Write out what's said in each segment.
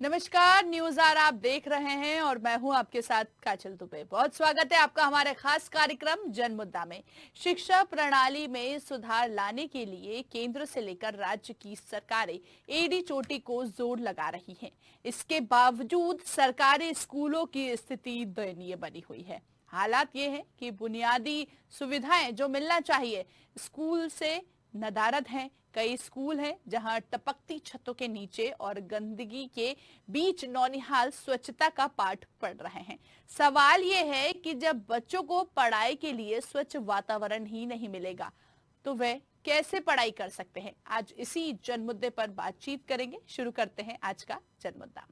नमस्कार, news are आप देख रहे हैं और मैं हूं आपके साथ काजल दुबे। बहुत स्वागत है आपका हमारे खास कार्यक्रम जन मुद्दा में। शिक्षा प्रणाली में सुधार लाने के लिए केंद्र से लेकर राज्य की सरकारें एड़ी चोटी को जोर लगा रही हैं। इसके बावजूद सरकारी स्कूलों की स्थिति दयनीय बनी हुई है। हालात ये है कि बुनियादी सुविधाएं जो मिलना चाहिए स्कूल से नदारद हैं। कई स्कूल हैं जहां टपकती छतों के नीचे और गंदगी के बीच नौनिहाल स्वच्छता का पाठ पढ़ रहे हैं। सवाल यह है कि जब बच्चों को पढ़ाई के लिए स्वच्छ वातावरण ही नहीं मिलेगा तो वे कैसे पढ़ाई कर सकते हैं। आज इसी जन मुद्दे पर बातचीत करेंगे। शुरू करते हैं आज का जन मुद्दा।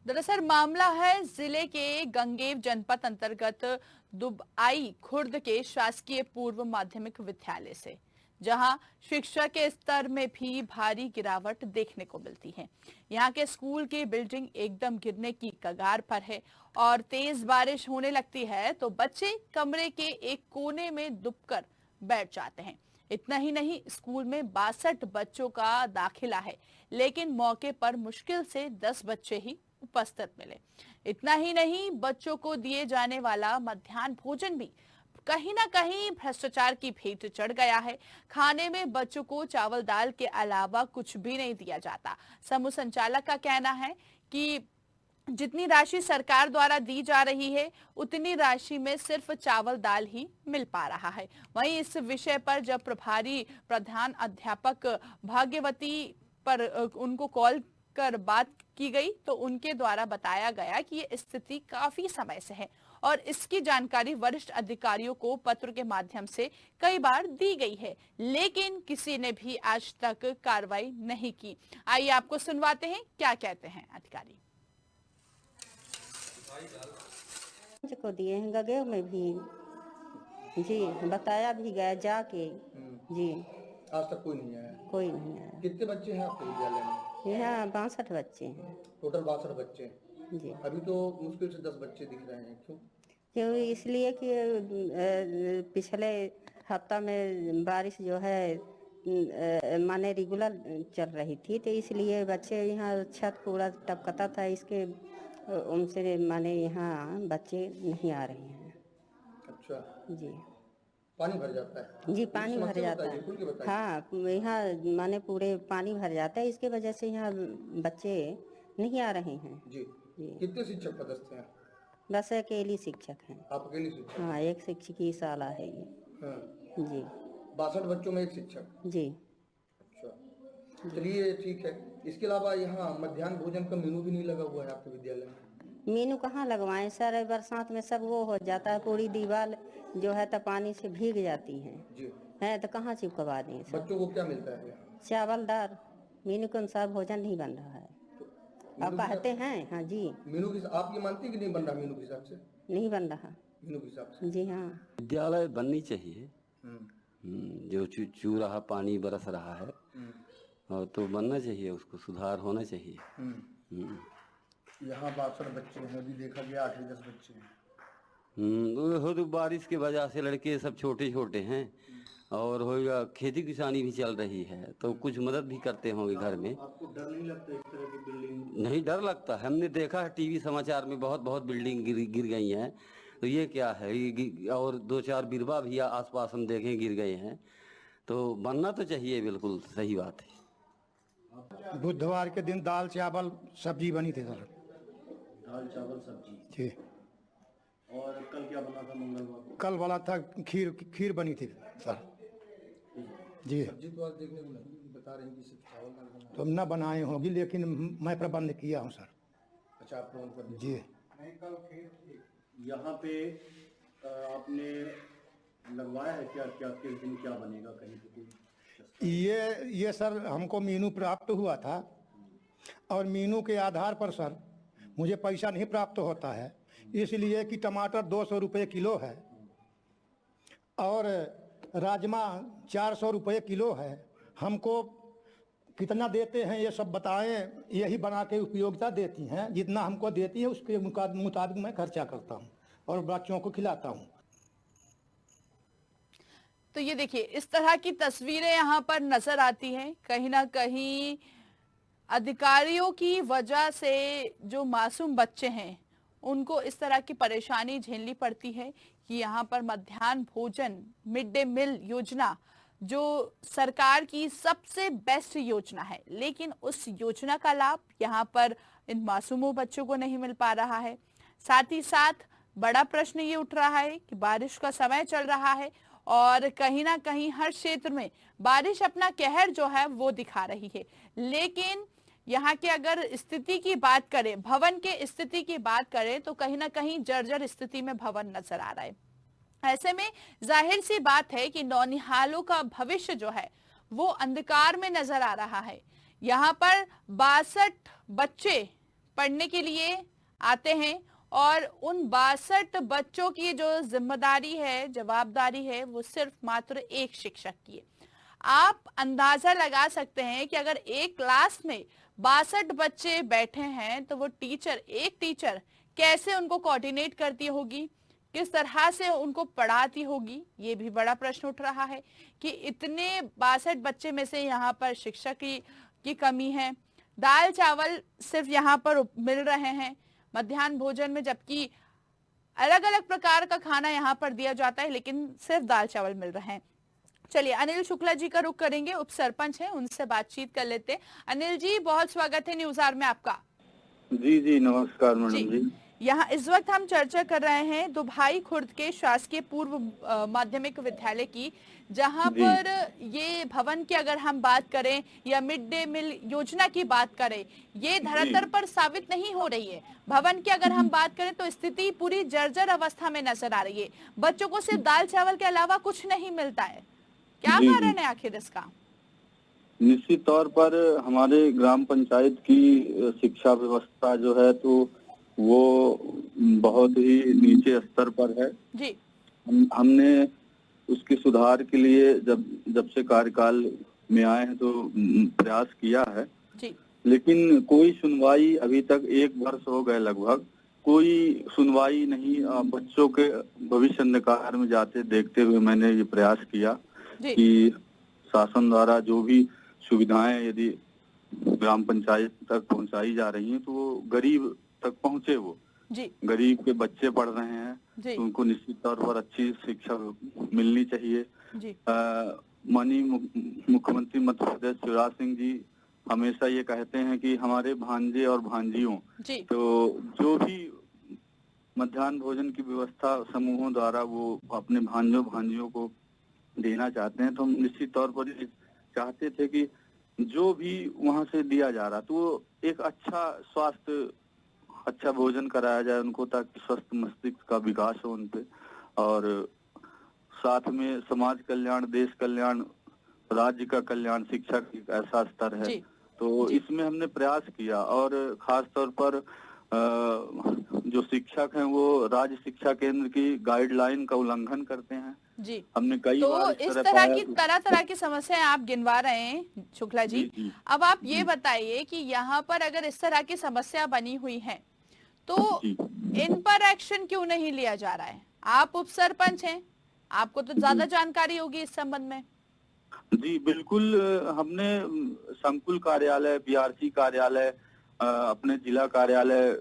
दरअसल मामला है जिले के गंगेव जनपद अंतर्गत दुबआई खुर्द के शासकीय पूर्व माध्यमिक विद्यालय से, जहां शिक्षा के स्तर में भी भारी गिरावट देखने को मिलती है। यहां के स्कूल की बिल्डिंग एकदम गिरने की कगार पर है और तेज बारिश होने लगती है तो बच्चे कमरे के एक कोने में दुबकर बैठ जाते हैं। इतना ही नहीं, स्कूल में 62 बच्चों का दाखिला है, लेकिन मौके पर मुश्किल से 10 बच्चे ही उपस्थित मिले। इतना ही नहीं, बच्चों को दिए जाने वाला मध्याह्न भोजन भी कहीं ना कहीं भ्रष्टाचार की भेंट चढ़ गया है। खाने में बच्चों को चावल दाल के अलावा कुछ भी नहीं दिया जाता। समूह संचालक का कहना है कि जितनी राशि सरकार द्वारा दी जा रही है उतनी राशि में सिर्फ चावल दाल ही मिल पा रहा है। वहीं इस विषय पर जब प्रभारी प्रधान अध्यापक भाग्यवती पर उनको कॉल कर बात की गई तो उनके द्वारा बताया गया कि ये स्थिति काफी समय से है और इसकी जानकारी वरिष्ठ अधिकारियों को पत्र के माध्यम से कई बार दी गई है, लेकिन किसी ने भी आज तक कार्रवाई नहीं की। आइए आपको सुनवाते हैं क्या कहते हैं अधिकारी। को दिए हैं गगेव में भी जी, बताया भी गया जाके जी। आज तक कोई नहीं आया? कोई नहीं आया। कितने बच्चे हैं आपके विद्यालय में? यहाँ 62 बच्चे हैं। टोटल 62 बच्चे हैं जी। अभी तो मुश्किल से 10 बच्चे दिख रहे हैं। क्यों? इसलिए कि पिछले हफ्ता में बारिश जो है माने रेगुलर चल रही थी, तो इसलिए बच्चे यहाँ छत पूरा टपकता था, इसके उनसे माने यहाँ बच्चे नहीं आ रहे हैं। अच्छा जी। पानी भर जाता है? जी, पानी भर जाता है। हाँ, यहाँ माने पूरे पानी भर जाता है, इसके वजह से यहाँ बच्चे नहीं आ रहे हैं। जी। जी। कितने शिक्षक पदस्थ हैं? बस अकेली शिक्षक हैं। आप अकेली शिक्षक? हाँ, एक शिक्षक ही साला है ये। हाँ। जी। 62 बच्चों में एक शिक्षक? जी। अच्छा, चलिए ठीक है। इसके अलावा यहाँ मध्याह्न भोजन का मेनू भी नहीं लगा हुआ है आपके विद्यालय में? मीनू कहाँ लगवाएं सर, बरसात में सब वो हो जाता है, पूरी दीवार जो है तो पानी से भीग जाती है। जी। है तो कहाँ चिपकवा दें सर? बच्चों को क्या मिलता है यहाँ? चावल दाल। मीनू के अनुसार भोजन नहीं बन रहा है। आप कहते हैं? हाँ जी। मीनू की आप ये मानती हैं कि नहीं बन रहा मीनू के हिसाब से? नहीं बन रहा मीनू के हिसाब से? जी हाँ। विद्यालय बननी चाहिए। जो चू रहा पानी बरस रहा है और तो बनना चाहिए, उसको सुधार होना चाहिए। यहाँ 62 बच्चे हैं, अभी देखा गया 8-10 बच्चे हैं। तो बारिश की वजह से लड़के सब छोटे छोटे हैं और होगा खेती किसानी भी चल रही है तो कुछ मदद भी करते होंगे घर में। आपको डर नहीं लगता इस तरह की बिल्डिंग? नहीं डर लगता है, हमने देखा है टीवी समाचार में बहुत बिल्डिंग गिर गई हैं। तो ये क्या है, और 2-4 बिरवा भी आसपास हम देखें गिर गए हैं, तो बनना तो चाहिए। बिल्कुल सही बात है। बुधवार के दिन दाल चावल सब्जी बनी थी सर। दाल चावल सब्जी जी। और कल क्या बना था? मंगलवार कल वाला था खीर बनी थी सर जी। सब्जी तो आज देखने को नहीं बता रहे हैं कि सिर्फ चावल दाल बना है। तो न बनाए होगी, लेकिन मैं प्रबंध किया हूँ सर। अच्छा, आप प्रबंध कर जी। यहाँ पे आपने लगवाया है क्या? क्या किस दिन क्या बनेगा कहीं पे? ये सर हमको मीनू प्राप्त हुआ था और मीनू के आधार पर सर मुझे पैसा नहीं प्राप्त होता है, इसलिए कि टमाटर 200 रुपये किलो है और राजमा 400 रुपये किलो है। हमको कितना देते हैं ये सब बताएं, यही बना के उपयोगिता देती हैं, जितना हमको देती है उसके मुताबिक मैं खर्चा करता हूँ और बच्चों को खिलाता हूँ। तो ये देखिए, इस तरह की तस्वीरें यहाँ पर नजर आती हैं। कहीं ना कहीं अधिकारियों की वजह से जो मासूम बच्चे हैं उनको इस तरह की परेशानी झेलनी पड़ती है कि यहाँ पर मध्याह्न भोजन, मिड डे मील योजना जो सरकार की सबसे बेस्ट योजना है, लेकिन उस योजना का लाभ यहाँ पर इन मासूमों बच्चों को नहीं मिल पा रहा है। साथ ही साथ बड़ा प्रश्न ये उठ रहा है कि बारिश का समय चल रहा है और कहीं ना कहीं हर क्षेत्र में बारिश अपना कहर जो है वो दिखा रही है, लेकिन यहाँ के अगर स्थिति की बात करें, भवन के स्थिति की बात करें, तो कहीं ना कहीं जर्जर स्थिति में भवन नजर आ रहा है। ऐसे में जाहिर सी बात है कि नौनिहालों का भविष्य जो है वो अंधकार में नजर आ रहा है। यहाँ पर 62 बच्चे पढ़ने के लिए आते हैं और उन 62 बच्चों की जो जिम्मेदारी है, जवाबदारी है, वो सिर्फ मात्र एक शिक्षक की है। आप अंदाजा लगा सकते हैं कि अगर एक क्लास में 62 बच्चे बैठे हैं तो वो एक टीचर कैसे उनको कोऑर्डिनेट करती होगी, किस तरह से उनको पढ़ाती होगी। ये भी बड़ा प्रश्न उठ रहा है कि इतने 62 बच्चे में से यहाँ पर शिक्षक की कमी है। दाल चावल सिर्फ यहाँ पर मिल रहे हैं मध्याह्न भोजन में, जबकि अलग अलग प्रकार का खाना यहाँ पर दिया जाता है, लेकिन सिर्फ दाल चावल मिल रहे हैं। चलिए अनिल शुक्ला जी का रुख करेंगे, उप सरपंच हैं, उनसे बातचीत कर लेते हैं। अनिल जी, बहुत स्वागत है न्यूज आवर में आपका। जी जी नमस्कार मैडम जी। यहाँ इस वक्त हम चर्चा कर रहे हैं दुभाई खुर्द के शासकीय पूर्व माध्यमिक विद्यालय की, जहाँ पर ये भवन की अगर हम बात करें या मिड डे मील योजना की बात करें, ये धरातल पर साबित नहीं हो रही है। भवन की अगर हम बात करें तो स्थिति पूरी जर्जर अवस्था में नजर आ रही है। बच्चों को सिर्फ दाल चावल के अलावा कुछ नहीं मिलता है। क्या कारण है आखिर इसका? निश्चित तौर पर हमारे ग्राम पंचायत की शिक्षा व्यवस्था जो है तो वो बहुत ही नीचे स्तर पर है जी। हमने उसके सुधार के लिए जब से कार्यकाल में आए हैं तो प्रयास किया है जी। लेकिन कोई सुनवाई अभी तक 1 वर्ष हो गए लगभग, कोई सुनवाई नहीं। बच्चों के भविष्य अंधकार में जाते देखते हुए मैंने ये प्रयास किया कि शासन द्वारा जो भी सुविधाएं यदि ग्राम पंचायत तक पहुंचाई जा रही हैं तो वो गरीब तक पहुंचे। वो जी। गरीब के बच्चे पढ़ रहे हैं तो उनको निश्चित तौर पर अच्छी शिक्षा मिलनी चाहिए। माननीय मुख्यमंत्री मध्य प्रदेश शिवराज सिंह जी हमेशा ये कहते हैं कि हमारे भांजे और भांजियों तो जो भी मध्याह्न भोजन की व्यवस्था समूहों द्वारा वो अपने भांजियों को देना चाहते हैं, तो हम निश्चित तौर पर चाहते थे कि जो भी वहां से दिया जा रहा तो एक अच्छा स्वास्थ्य, अच्छा भोजन कराया जाए उनको, ताकि स्वस्थ मस्तिष्क का विकास हो उन पे, और साथ में समाज कल्याण, देश कल्याण, राज्य का कल्याण, शिक्षा का ऐसा स्तर है तो इसमें हमने प्रयास किया। और खास तौर पर जो शिक्षक हैं वो राज्य शिक्षा केंद्र की गाइडलाइन का उल्लंघन करते हैं जी। हमने कई बार इस तरह की समस्याएं आप गिनवा रहे हैं शुक्ला जी। अब आप ये बताइए कि यहाँ पर अगर इस तरह की समस्या बनी हुई है तो इन पर एक्शन क्यों नहीं लिया जा रहा है? आप उप सरपंच हैं, आपको तो ज्यादा जानकारी होगी इस संबंध में। जी बिल्कुल, हमने संकुल कार्यालय, बीआरसी कार्यालय, अपने जिला कार्यालय,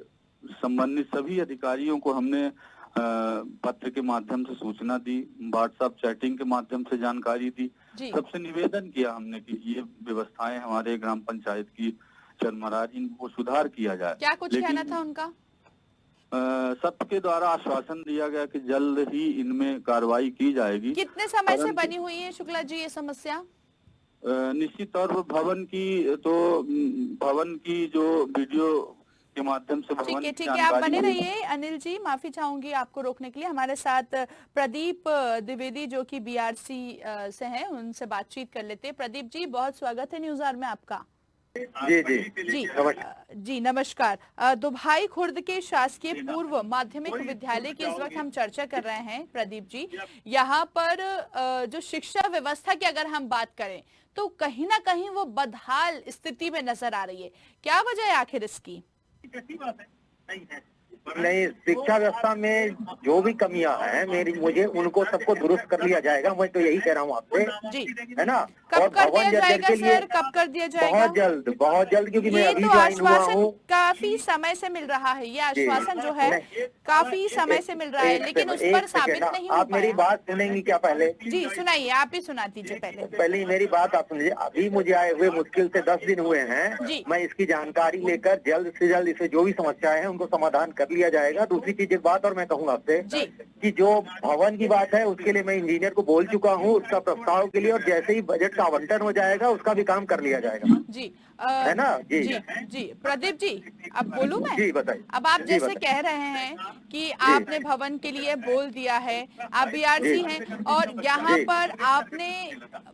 संबंधित सभी अधिकारियों को हमने पत्र के माध्यम से सूचना दी, व्हाट्सएप चैटिंग के माध्यम से जानकारी दी, सबसे निवेदन किया हमने कि ये व्यवस्थाएं हमारे ग्राम पंचायत की चरमरा इनको सुधार किया जाए। क्या कुछ कहना था उनका? सबके द्वारा आश्वासन दिया गया कि जल्द ही इनमें कार्रवाई की जाएगी। कितने समय से बनी हुई है शुक्ला जी ये समस्या? निश्चित तौर पर भवन की जो वीडियो के माध्यम से भवन की ठीक है, आप बने रहिए। अनिल जी, माफी चाहूंगी आपको रोकने के लिए। हमारे साथ प्रदीप द्विवेदी जो कि बीआरसी से हैं, उनसे बातचीत कर लेते हैं। प्रदीप जी, बहुत स्वागत है न्यूज आवर में आपका। जी जी जी जी नमस्कार। दुभाई खुर्द के शासकीय पूर्व माध्यमिक विद्यालय की इस वक्त हम चर्चा कर रहे हैं प्रदीप जी। यहाँ पर जो शिक्षा व्यवस्था की अगर हम बात करें तो कहीं ना कहीं वो बदहाल स्थिति में नजर आ रही है। क्या वजह है आखिर इसकी? नहीं, शिक्षा व्यवस्था में जो भी कमियां हैं मुझे उनको सबको दुरुस्त कर लिया जाएगा। मैं तो यही कह रहा हूँ आपसे, जी है ना। कब और कर दिया भवन जर्जर जाएगा के लिए सर? कब कर दिया जाएगा? बहुत जल्द, क्योंकि मैं ये अभी तो ज्वाइन हुआ आश्वासन हूँ। काफी समय से मिल रहा है, ये आश्वासन जो है काफी समय से मिल रहा है, लेकिन उस पर साबित नहीं हो आप मेरी पाया। बात सुनेंगी क्या पहले? जी सुनाइए, आप ही सुना दीजिए पहले। पहले मेरी बात आप सुनिए। अभी मुझे आए हुए मुश्किल से 10 दिन हुए हैं। जी। मैं इसकी जानकारी लेकर जल्द से जल्द इसे जो भी समस्याएं हैं उनको समाधान कर लिया जाएगा। दूसरी चीज एक बात और मैं कहूँगा आपसे कि जो भवन की बात है उसके लिए मैं इंजीनियर को बोल चुका हूँ, उसका प्रस्ताव के लिए, और जैसे ही बजट का आवंटन हो जाएगा उसका भी काम कर लिया जाएगा। जी है ना। जी जी प्रदीप जी, अब बोलूं मैं? जी बताइए। अब आप जी, जैसे बताइए। कह रहे हैं कि आपने भवन के लिए बोल दिया है, आप बीआरसी हैं और यहाँ पर आपने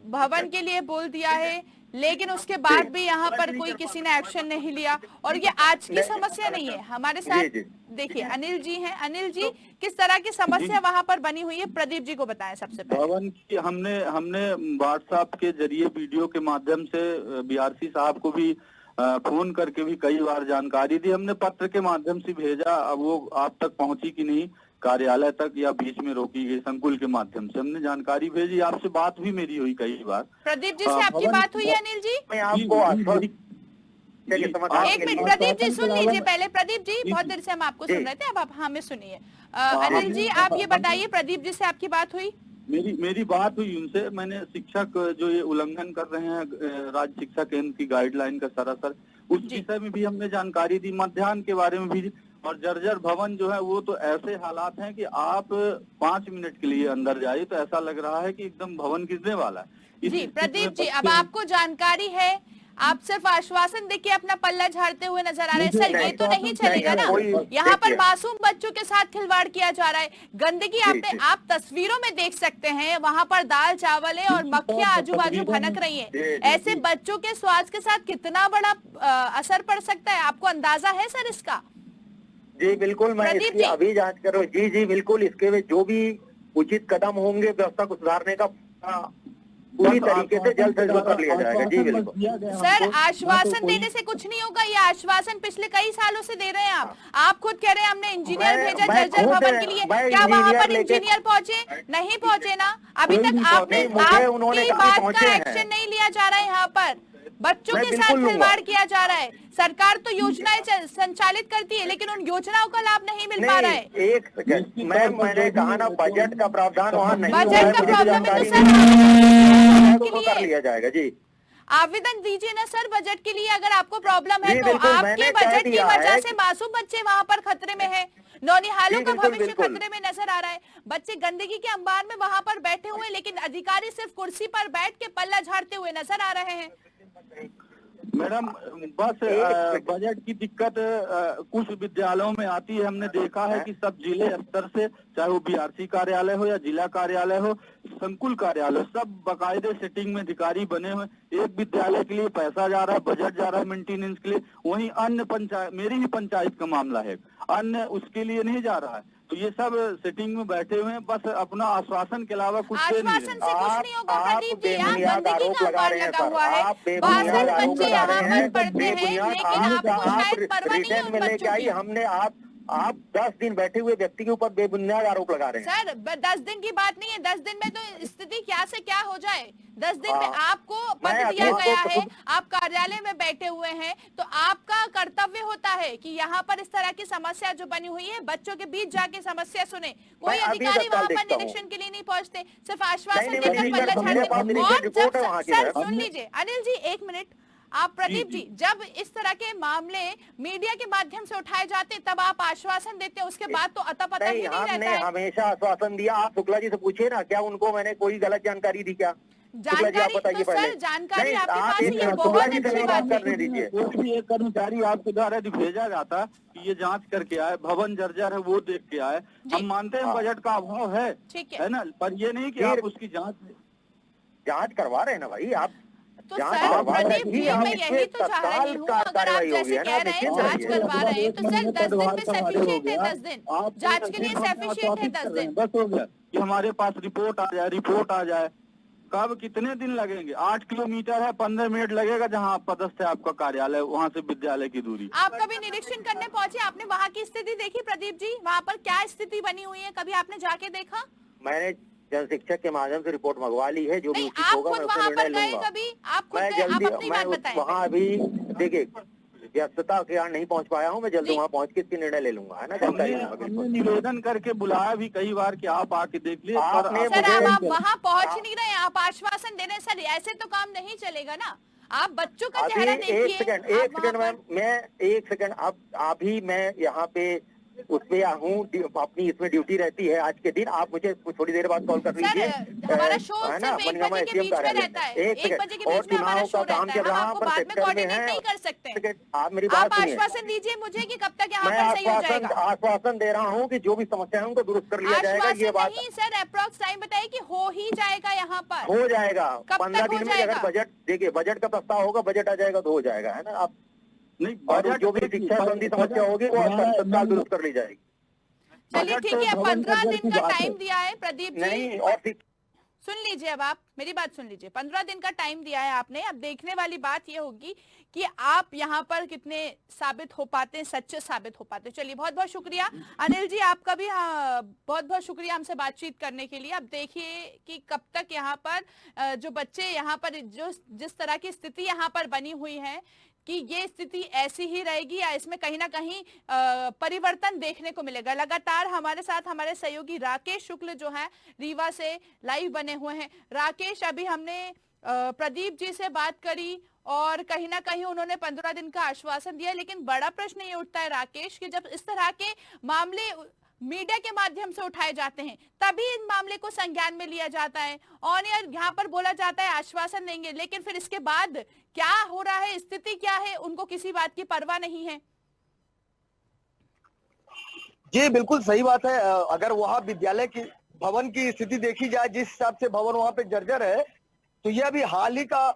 भवन के लिए बोल दिया है, लेकिन उसके बाद भी यहाँ पर कोई किसी ने एक्शन नहीं लिया। और ये आज की समस्या नहीं है, हमारे साथ देखिए अनिल जी हैं। अनिल जी, किस तरह की समस्या वहाँ पर बनी हुई है, प्रदीप जी को बताएं सबसे पहले। भवन की हमने व्हाट्सएप के जरिए वीडियो के माध्यम से बीआरसी साहब को भी फोन करके भी कई बार जानकारी दी। हमने पत्र के माध्यम से भेजा, अब वो आप तक पहुंची कि नहीं कार्यालय तक, या बीच में रोकी गई। संकुल के माध्यम से हमने जानकारी भेजी। आपसे बात भी मेरी हुई कई बार। प्रदीप जी से आपकी बात हुई है अनिल जी? मैं आपको एक मिनट प्रदीप जी सुन लीजिए पहले। प्रदीप जी, बहुत देर से हम आपको सुन रहे थे, अब आप हमें सुनिए। अनिल जी आप ये बताइए, प्रदीप जी से आपकी बात हुई? मेरी बात हुई उनसे। मैंने शिक्षक जो ये उल्लंघन कर रहे हैं राज्य शिक्षा केंद्र की गाइडलाइन का सरासर, उस विषय में भी हमने जानकारी दी, मध्याह्न के बारे में भी। और जर्जर भवन जो है वो तो ऐसे हालात हैं कि आप 5 मिनट के लिए अंदर जाइए तो ऐसा लग रहा है कि एकदम भवन गिरने वाला है। जी प्रदीप जी, अब आपको जानकारी है, आप सिर्फ आश्वासन देके अपना पल्ला झाड़ते हुए नजर आ रहे हैं। सर ये तो नहीं चलेगा ना, यहाँ पर मासूम बच्चों के साथ खिलवाड़ किया जा रहा है। गंदगी आप तस्वीरों में देख सकते हैं, वहाँ पर दाल चावल है और मक्खियां आजू बाजू भनक रही हैं। ऐसे बच्चों के स्वास्थ्य के साथ कितना बड़ा असर पड़ सकता है, आपको अंदाजा है सर इसका? जी बिल्कुल, मैं इसकी अभी जांच कर रहा हूँ। जी बिल्कुल, इसके जो भी उचित कदम होंगे व्यवस्था को सुधारने का पूरी तरीके से जल्द से जल्द कर लिया जाएगा। जी बिल्कुल सर, आश्वासन देने से कुछ नहीं होगा। ये आश्वासन पिछले कई सालों से दे रहे हैं आप खुद कह रहे हैं हमने इंजीनियर भेजा जर्जर भवन के लिए। क्या वहाँ पर इंजीनियर पहुँचे? नहीं पहुँचे ना अभी तक। आपकी बात का एक्शन नहीं लिया जा रहा है। यहाँ पर बच्चों के साथ खिलवाड़ किया जा रहा है। सरकार तो योजनाएं संचालित करती है, लेकिन उन योजनाओं का लाभ नहीं मिल पा रहा है। एक सेकंड, मैंने कहा ना बजट का प्रावधान वहाँ नहीं, बजट का प्रॉब्लम है तो सर कर लिया जाएगा। जी आवेदन दीजिए ना सर बजट के लिए, अगर आपको प्रॉब्लम है तो। आपके बजट की वजह से मासूम बच्चे वहाँ पर खतरे में हैं, नौनिहालों का भविष्य खतरे में नजर आ रहा है। बच्चे गंदगी के अंबार में वहाँ पर बैठे हुए, लेकिन अधिकारी सिर्फ कुर्सी पर बैठ के पल्ला झाड़ते हुए नजर आ रहे हैं। मैडम बस बजट की दिक्कत कुछ विद्यालयों में आती है। हमने देखा है कि सब जिले स्तर से, चाहे वो बीआरसी कार्यालय हो या जिला कार्यालय हो, संकुल कार्यालय, सब बाकायदे सेटिंग में अधिकारी बने हुए। एक विद्यालय के लिए पैसा जा रहा है, बजट जा रहा है मेंटेनेंस के लिए, वहीं अन्य पंचायत, मेरी ही पंचायत का मामला है, अन्य उसके लिए नहीं जा रहा है। तो ये सब सेटिंग में बैठे हुए हैं, बस अपना आश्वासन के अलावा कुछ आश्वासन से कुछ नहीं होगा प्रदीप जी। यहाँ गंदगी का अंबार लगा हुआ है, 62 बच्चे यहाँ पर पढ़ते हैं, लेकिन आपको शायद परवाह नहीं है उन बच्चों की। हमने आप 10 दिन बैठे हुए व्यक्ति के ऊपर बेबुनियाद आरोप लगा रहे हैं। सर 10 दिन की बात नहीं है, 10 दिन में तो स्थिति क्या से क्या हो जाए। 10 दिन में आपको पत्र दिया गया है, आप कार्यालय में बैठे हुए हैं, तो आपका कर्तव्य होता है कि यहाँ पर इस तरह की समस्या जो बनी हुई है, बच्चों के बीच जाके समस्या सुने। कोई अधिकारी वहाँ पर निरीक्षण के लिए नहीं पहुँचते, सिर्फ आश्वासन देकर पल्ला झाड़ते। सर सुन लीजिए अनिल जी, 1 मिनट। आप प्रदीप जी, जब इस तरह के मामले मीडिया के माध्यम से उठाए जाते तब आप आश्वासन देते हैं, उसके बाद तो अता पता ही नहीं रहता है। हमने हमेशा आश्वासन दिया। आप शुक्ला जी से पूछिए ना, क्या उनको मैंने कोई गलत जानकारी दी? क्या जानकारी तो सर जानकारी आपके पास ही है, बहुत अच्छी बात करने दीजिए। एक कर्मचारी आपके द्वारा भेजा जाता कि ये जांच करके आए, भवन जर्जर है वो देख के आए। हम मानते हैं बजट का अभाव है, ठीक है ना, पर ये नहीं कि आप उसकी जांच करवा रहे हैं ना भाई। आप तो सर प्रदीप जी, मैं यही तो चाह रही हूँ, अगर आप जैसे कह रहे हैं जांच करवा रहे हैं तो सर 10 दिन में सफिशिएंट है, 10 दिन जांच के लिए सफिशिएंट है, 10 दिन बस हो गया कि हमारे पास रिपोर्ट आ जाए। कब कितने दिन लगेंगे? 8 किलोमीटर है, 15 मिनट लगेगा जहाँ पदस्थ है आपका कार्यालय, वहाँ से विद्यालय की दूरी। आप कभी निरीक्षण करने पहुंचे, आपने वहाँ की स्थिति देखी प्रदीप जी? वहाँ पर क्या स्थिति बनी हुई है, कभी आपने जाके देखा? मैंने जन शिक्षक के माध्यम से रिपोर्ट मंगवा ली है, जो भी उचित होगा मैं उसका निर्णय लूंगा। कभी आप खुद आप अपनी बात बताएं। वहाँ अभी देखिए व्यस्तता के कारण नहीं पहुँच पाया हूँ, मैं जल्दी वहाँ पहुँच के इसकी निर्णय ले लूंगा, है ना। जानकारी हमने निवेदन करके बुलाया भी कई बार कि आप आके देख लीजिए। सर आप वहाँ पहुँच नहीं रहे, आप आश्वासन दे रहे हैं। सर ऐसे तो काम नहीं चलेगा ना, आप बच्चों का चेहरा देखिए। एक सेकंड अभी मैं यहाँ पे उस पे हूँ, अपनी इसमें ड्यूटी रहती है आज के दिन। आप मुझे थोड़ी देर बाद कॉल कर लीजिए, हमारा शो सिर्फ 1 बजे के बीच में रहता है, 1 बजे के बीच में हमारा शो रहता है, हम आपको बाद में कोऑर्डिनेट नहीं कर सकते। आप मेरी बात सुनिए, आश्वासन दीजिए मुझे कि कब तक यहाँ पर सही हो जाएगा। आश्वासन दे रहा हूँ कि जो भी समस्या है उनको दुरुस्त कर लिया जाएगा। ये बात नहीं सर, अप्रॉक्स टाइम बताइए कि हो ही जाएगा, यहाँ पर हो जाएगा 15 दिन में। अगर बजट देखिए, बजट का प्रस्ताव होगा, बजट आ जाएगा तो हो जाएगा, है ना। आप नहीं, और जो भी शिक्षा संबंधी समस्या होगी वो तत्काल दुरुस्त कर ली जाएगी। चलिए ठीक है, 15 दिन का टाइम दिया है प्रदीप जी। नहीं, और सुन लीजिए, अब आप मेरी बात सुन लीजिए। 15 दिन का टाइम दिया है आपने। अब देखने वाली बात ये होगी कि आप यहाँ पर कितने साबित हो पाते हैं, सच्चे साबित हो पाते हैं। चलिए बहुत बहुत शुक्रिया अनिल जी, आपका भी बहुत बहुत शुक्रिया हमसे बातचीत करने के लिए। अब देखिए कि कब तक यहाँ पर जो बच्चे यहाँ पर जिस तरह की स्थिति यहाँ पर बनी हुई है कि ये स्थिति ऐसी ही रहेगी या इसमें कहीं ना कहीं परिवर्तन देखने को मिलेगा। लगातार हमारे साथ हमारे सहयोगी राकेश शुक्ल जो है रीवा से लाइव बने हुए हैं। राकेश, अभी हमने प्रदीप जी से बात करी और कहीं ना कहीं उन्होंने 15 दिन का आश्वासन दिया, लेकिन बड़ा प्रश्न ये उठता है राकेश कि जब इस तरह के मामले मीडिया के माध्यम से उठाए जाते हैं तभी इन मामले को संज्ञान में लिया जाता है। ऑन एयर यहाँ पर बोला जाता है आश्वासन देंगे, लेकिन फिर इसके बाद क्या हो रहा है, स्थिति क्या है, उनको किसी बात की परवाह नहीं है। जी बिल्कुल सही बात है। अगर वहाँ विद्यालय की भवन की स्थिति देखी जाए, जिस हिसाब से भवन वहाँ पे जर्जर है, तो ये अभी हाल ही का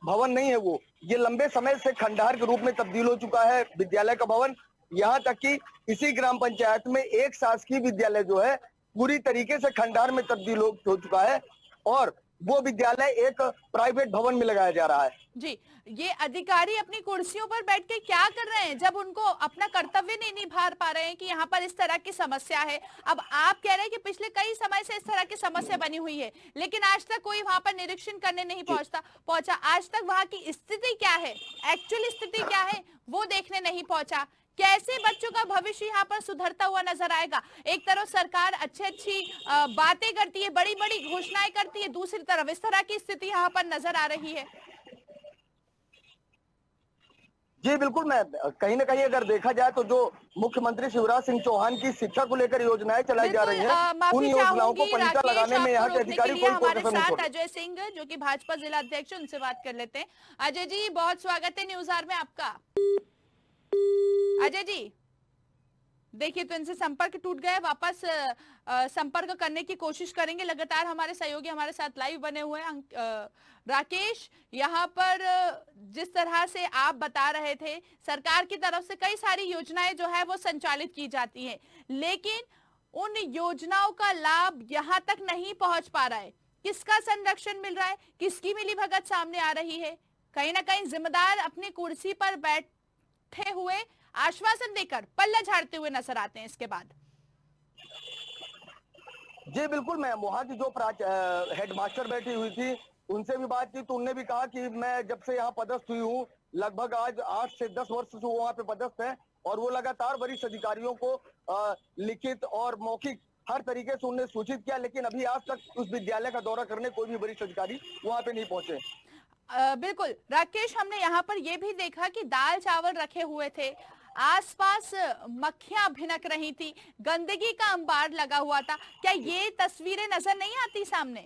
भवन नहीं है, वो ये लंबे समय से खंडहर के रूप में तब्दील हो चुका है विद्यालय का भवन। यहाँ तक कि इसी ग्राम पंचायत में एक शासकीय विद्यालय जो है पूरी तरीके से खंडहर में तब्दील हो चुका है और वो विद्यालय एक प्राइवेट भवन में लगाया जा रहा है। जी, ये अधिकारी अपनी कुर्सियों पर बैठ के क्या कर रहे हैं जब उनको अपना कर्तव्य नहीं निभा पा रहे हैं कि यहाँ पर इस तरह की समस्या है। अब आप कह रहे हैं कि पिछले कई समय से इस तरह की समस्या बनी हुई है, लेकिन आज तक कोई वहां पर निरीक्षण करने नहीं पहुंचा। आज तक वहां की स्थिति क्या है, एक्चुअल स्थिति क्या है, वो देखने नहीं पहुंचा। कैसे बच्चों का भविष्य यहाँ पर सुधरता हुआ नजर आएगा? एक तरफ सरकार अच्छी बातें करती है, बड़ी बड़ी घोषणाएं करती है, दूसरी तरफ इस तरह की स्थिति यहाँ पर नजर आ रही है। जी बिल्कुल, मैं कहीं ना कहीं अगर देखा जाए तो जो मुख्यमंत्री शिवराज सिंह चौहान की शिक्षा को लेकर योजनाएं चलाई जा रही हैं, उन योजनाओं को पंखा लगाने में यहाँ के अधिकारी कोई कसर नहीं छोड़ते। अजय सिंह जो कि भाजपा जिला अध्यक्ष, उनसे बात कर लेते हैं। अजय जी, बहुत स्वागत है न्यूज आवर में आपका। अजय जी देखिए, तो इनसे संपर्क टूट गया, वापस संपर्क करने की कोशिश करेंगे। लगातार हमारे सहयोगी हमारे साथ लाइव बने हुए हैं। राकेश, यहाँ पर जिस तरह से आप बता रहे थे, सरकार की तरफ से कई सारी योजनाएं जो है वो संचालित की जाती हैं, लेकिन उन योजनाओं का लाभ यहाँ तक नहीं पहुंच पा रहा है। किसका संरक्षण मिल रहा है, किसकी मिलीभगत सामने आ रही है? कहीं ना कहीं जिम्मेदार अपनी कुर्सी पर बैठे हुए आश्वासन देकर पल्ला झाड़ते हुए नजर आते हैं इसके बाद। जी बिल्कुल, मैं वहाँ की जो हेडमास्टर बैठी हुई थी उनसे भी बात की, तो उनने भी कहा कि मैं जब से यहाँ पदस्थ हुई हूँ, लगभग आज 8 से 10 वर्ष से वहाँ पे पदस्थ है, और वो लगातार वरिष्ठ अधिकारियों को लिखित और मौखिक हर तरीके से उन्हें सूचित किया, लेकिन अभी आज तक उस विद्यालय का दौरा करने कोई भी वरिष्ठ अधिकारी वहाँ पे नहीं पहुंचे। बिल्कुल राकेश, हमने यहाँ पर यह भी देखा कि दाल चावल रखे हुए थे, आसपास मक्खियां भिनक रही थी, गंदगी का अंबार लगा हुआ था। क्या ये तस्वीरें नजर नहीं आती सामने?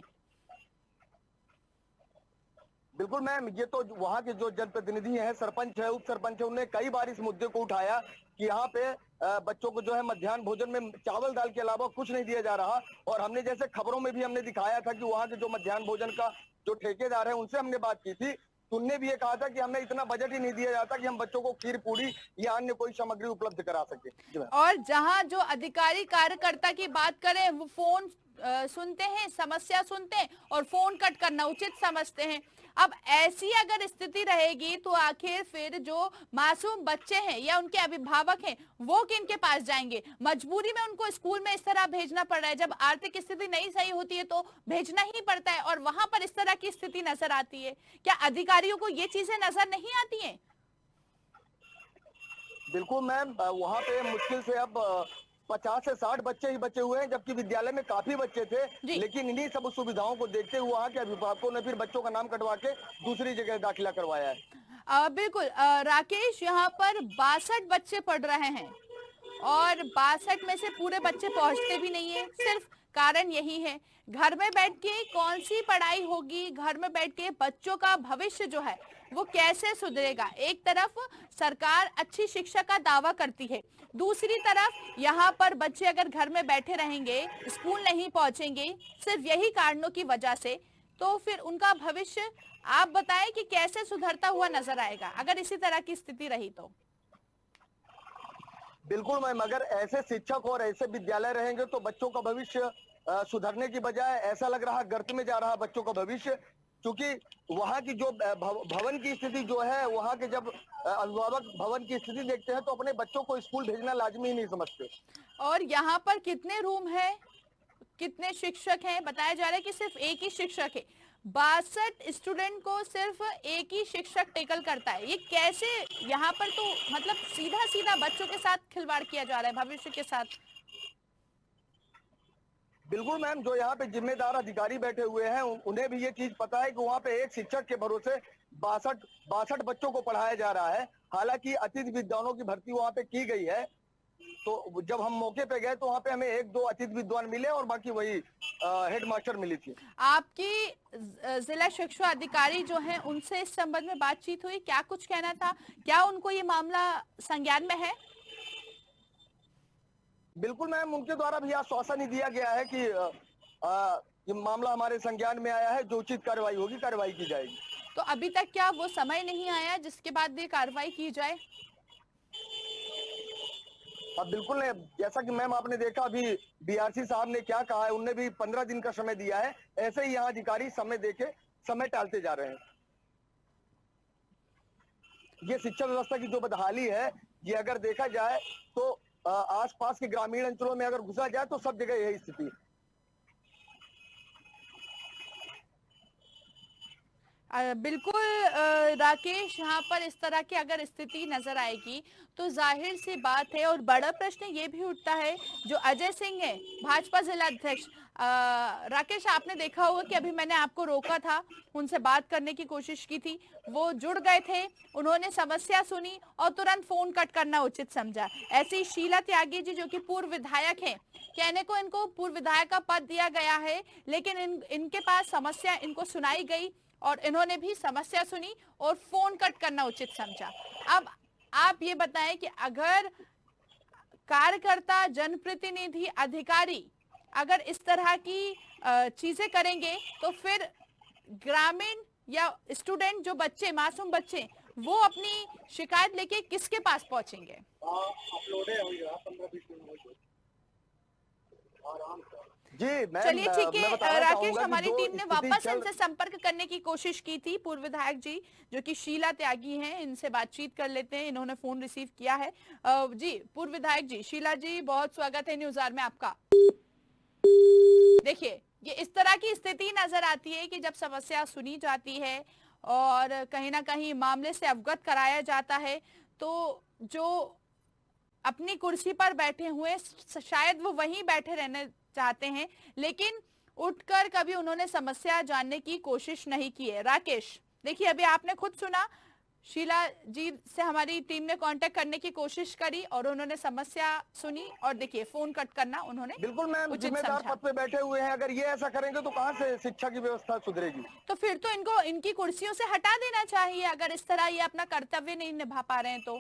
बिल्कुल मैम, ये तो वहाँ के जो जनप्रतिनिधि हैं, सरपंच है, उप सरपंच है, उन्होंने कई बार इस मुद्दे को उठाया कि यहाँ पे बच्चों को जो है मध्याह्न भोजन में चावल दाल के अलावा कुछ नहीं दिया जा रहा, और हमने जैसे खबरों में भी हमने दिखाया था कि वहाँ के जो मध्याह्न भोजन का जो ठेकेदार है उनसे हमने बात की थी, तो उनने भी ये कहा था कि हमें इतना बजट ही नहीं दिया जाता कि हम बच्चों को खीर पूरी या अन्य कोई सामग्री उपलब्ध करा सके। और जहां जो अधिकारी कार्यकर्ता की बात करें, वो फोन सुनते हैं, समस्या सुनते हैं और फोन कट करना उचित समझते हैं। अब ऐसी अगर स्थिति रहेगी तो आखिर फिर जो मासूम बच्चे हैं या उनके अभिभावक हैं वो किनके पास जाएंगे? मजबूरी में उनको स्कूल में इस तरह भेजना पड़ रहा है। जब आर्थिक स्थिति नहीं सही होती है तो भेजना ही पड़ता है, और वहां पर इस तरह की स्थिति नजर आती है। क्या अधिकारियों को ये चीजें नजर नहीं आती हैं? बिल्कुल मैम, वहाँ पे मुश्किल से अब 50 से 60 बच्चे ही बचे हुए हैं, जबकि विद्यालय में काफी बच्चे थे, लेकिन इन्हीं सब सुविधाओं को देखते हुए वहाँ के अभिभावकों ने फिर बच्चों का नाम कटवा के दूसरी जगह दाखिला करवाया है। बिल्कुल राकेश, यहाँ पर 62 बच्चे पढ़ रहे हैं और 62 में से पूरे बच्चे पहुंचते भी नहीं है। सिर्फ कारण यही है, घर में बैठ के कौन सी पढ़ाई होगी, घर में बैठ के बच्चों का भविष्य जो है वो कैसे सुधरेगा। एक तरफ सरकार अच्छी शिक्षा का दावा करती है, दूसरी तरफ यहाँ पर बच्चे अगर घर में बैठे रहेंगे, स्कूल नहीं पहुंचेंगे सिर्फ यही कारणों की वजह से, तो फिर उनका भविष्य आप बताएं कि कैसे सुधरता हुआ नजर आएगा अगर इसी तरह की स्थिति रही तो? बिल्कुल मैम, अगर ऐसे शिक्षक और ऐसे विद्यालय रहेंगे तो बच्चों का भविष्य सुधरने की बजाय ऐसा लग रहा गर्त में जा रहा बच्चों का भविष्य, क्योंकि वहाँ की जो भवन की स्थिति जो है, वहाँ के जब अभिभावक भवन की स्थिति देखते हैं तो अपने बच्चों को स्कूल भेजना लाजमी नहीं समझते। और यहाँ पर कितने रूम है, कितने शिक्षक हैं? बताया जा रहा है कि सिर्फ एक ही शिक्षक है, 62 स्टूडेंट को सिर्फ एक ही शिक्षक टेकल करता है। ये कैसे? यहाँ पर तो मतलब सीधा सीधा बच्चों के साथ खिलवाड़ किया जा रहा है, भविष्य के साथ। बिल्कुल मैम, जो यहाँ पे जिम्मेदार अधिकारी बैठे हुए हैं उन्हें भी ये चीज पता है कि वहाँ पे एक शिक्षक के भरोसे 62 बच्चों को पढ़ाया जा रहा है। हालांकि अतिथि विद्वानों की भर्ती वहाँ पे की गई है, तो जब हम मौके पे गए तो वहाँ पे हमें 1-2 अतिथि विद्वान मिले और बाकी वही हेडमास्टर मिली थी। आपकी जिला शिक्षा अधिकारी जो है उनसे इस संबंध में बातचीत हुई, क्या कुछ कहना था? क्या उनको ये मामला संज्ञान में है? बिल्कुल मैम, उनके द्वारा भी आश्वासन ही दिया गया है कि ये मामला हमारे संज्ञान में आया है, जो उचित कार्रवाई होगी कार्रवाई की जाएगी। तो अभी तक क्या वो समय नहीं आया जिसके बाद ये कार्रवाई की जाए? अब बिल्कुल नहीं, जैसा कि मैम आपने देखा अभी बीआरसी साहब ने क्या कहा है, उन्होंने भी 15 दिन का समय दिया है। ऐसे ही यहाँ अधिकारी समय देके समय टालते जा रहे हैं। ये शिक्षा व्यवस्था की जो बदहाली है, ये अगर देखा जाए तो आसपास के ग्रामीण अंचलों में अगर घुसा जाए तो सब जगह यही स्थिति है। बिल्कुल राकेश, यहाँ पर इस तरह की अगर स्थिति नजर आएगी तो जाहिर सी बात है, और बड़ा प्रश्न ये भी उठता है, जो अजय सिंह है भाजपा जिला अध्यक्ष, राकेश आपने देखा होगा कि अभी मैंने आपको रोका था, उनसे बात करने की कोशिश की थी, वो जुड़ गए थे, उन्होंने समस्या सुनी और तुरंत फोन कट करना उचित समझा। ऐसी शीला त्यागी जी जो कि पूर्व विधायक हैं, कहने को इनको पूर्व विधायक का पद दिया गया है, लेकिन इनके पास समस्या इनको सुनाई गई और इन्होंने भी समस्या सुनी और फोन कट करना उचित समझा। अब आप ये बताएं कि अगर कार्यकर्ता, जनप्रतिनिधि, अधिकारी अगर इस तरह की चीजें करेंगे तो फिर ग्रामीण या स्टूडेंट, जो बच्चे, मासूम बच्चे, वो अपनी शिकायत लेके किसके पास पहुंचेंगे? जी चलिए ठीक है राकेश, हमारी टीम ने वापस इनसे संपर्क करने की कोशिश की थी, पूर्व विधायक जी जो कि शीला त्यागी हैं, इनसे बातचीत कर लेते हैं, इन्होंने फोन रिसीव किया है। जी पूर्व विधायक जी, शीला जी, बहुत स्वागत है न्यूज आवर में आपका। देखिए, ये इस तरह की स्थिति नजर आती है कि जब समस्या सुनी जाती है और कहीं ना कहीं मामले से अवगत कराया जाता है, तो जो अपनी कुर्सी पर बैठे हुए शायद वो वहीं बैठे रहने चाहते हैं, लेकिन उठकर कभी उन्होंने समस्या जानने की कोशिश नहीं की है। राकेश, देखिए अभी आपने खुद सुना, शीला जी से हमारी टीम ने कांटेक्ट करने की कोशिश करी और उन्होंने समस्या सुनी और देखिए फोन कट करना उन्होंने बिल्कुल मैम जिम्मेदार पद पे बैठे हुए हैं, अगर ये ऐसा करेंगे तो कहां से शिक्षा की व्यवस्था सुधरेगी? तो फिर तो इनको इनकी कुर्सियों से हटा देना चाहिए, अगर इस तरह ये अपना कर्तव्य नहीं निभा पा रहे हैं तो।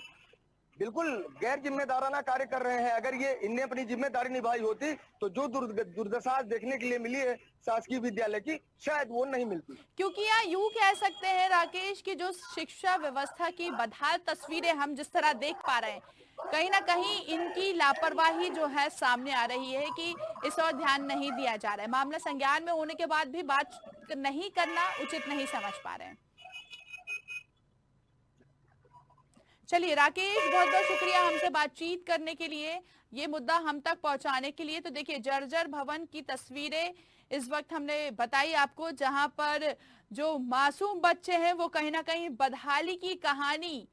बिल्कुल गैर जिम्मेदाराना कार्य कर रहे हैं। अगर ये इनने अपनी जिम्मेदारी निभाई होती तो जो दुर्दशा आज देखने के लिए मिली है शासकीय विद्यालय की, शायद वो नहीं मिलती। क्योंकि यहाँ यूं कह सकते हैं राकेश की जो शिक्षा व्यवस्था की बदहाल तस्वीरें हम जिस तरह देख पा रहे हैं, कहीं ना कहीं इनकी लापरवाही जो है सामने आ रही है कि इस और ध्यान नहीं दिया जा रहा है। मामला संज्ञान में होने के बाद भी बात नहीं करना उचित नहीं समझ पा रहे हैं। चलिए राकेश, बहुत बहुत शुक्रिया हमसे बातचीत करने के लिए, ये मुद्दा हम तक पहुंचाने के लिए। तो देखिए जर्जर भवन की तस्वीरें इस वक्त हमने बताई आपको, जहां पर जो मासूम बच्चे हैं वो कहीं ना कहीं बदहाली की कहानी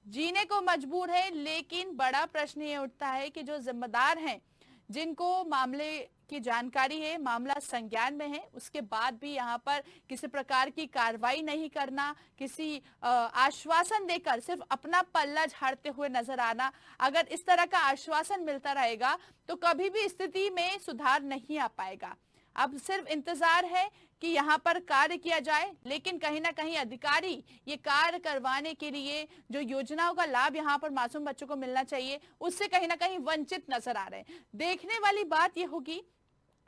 जीने को मजबूर है। लेकिन बड़ा प्रश्न ये उठता है कि जो जिम्मेदार हैं, जिनको मामले की जानकारी है, मामला संज्ञान में है, उसके बाद भी यहाँ पर किसी प्रकार की कार्रवाई नहीं करना, किसी आश्वासन देकर सिर्फ अपना पल्ला झाड़ते हुए नजर आना, अगर इस तरह का आश्वासन मिलता रहेगा तो कभी भी स्थिति में सुधार नहीं आ पाएगा। अब सिर्फ इंतजार है कि यहाँ पर कार्य किया जाए, लेकिन कहीं ना कहीं अधिकारी ये कार्य करवाने के लिए जो योजनाओं का लाभ यहाँ पर मासूम बच्चों को मिलना चाहिए उससे कहीं ना कहीं वंचित नजर आ रहे हैं। देखने वाली बात ये होगी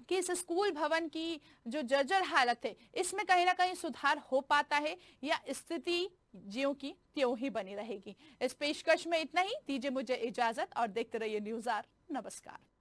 कि इस स्कूल भवन की जो जर्जर हालत है इसमें कहीं ना कहीं सुधार हो पाता है या स्थिति ज्यों की त्यों ही बनी रहेगी। इस पेशकश में इतना ही, दीजिए मुझे इजाजत और देखते रहिए न्यूज़ आर। नमस्कार।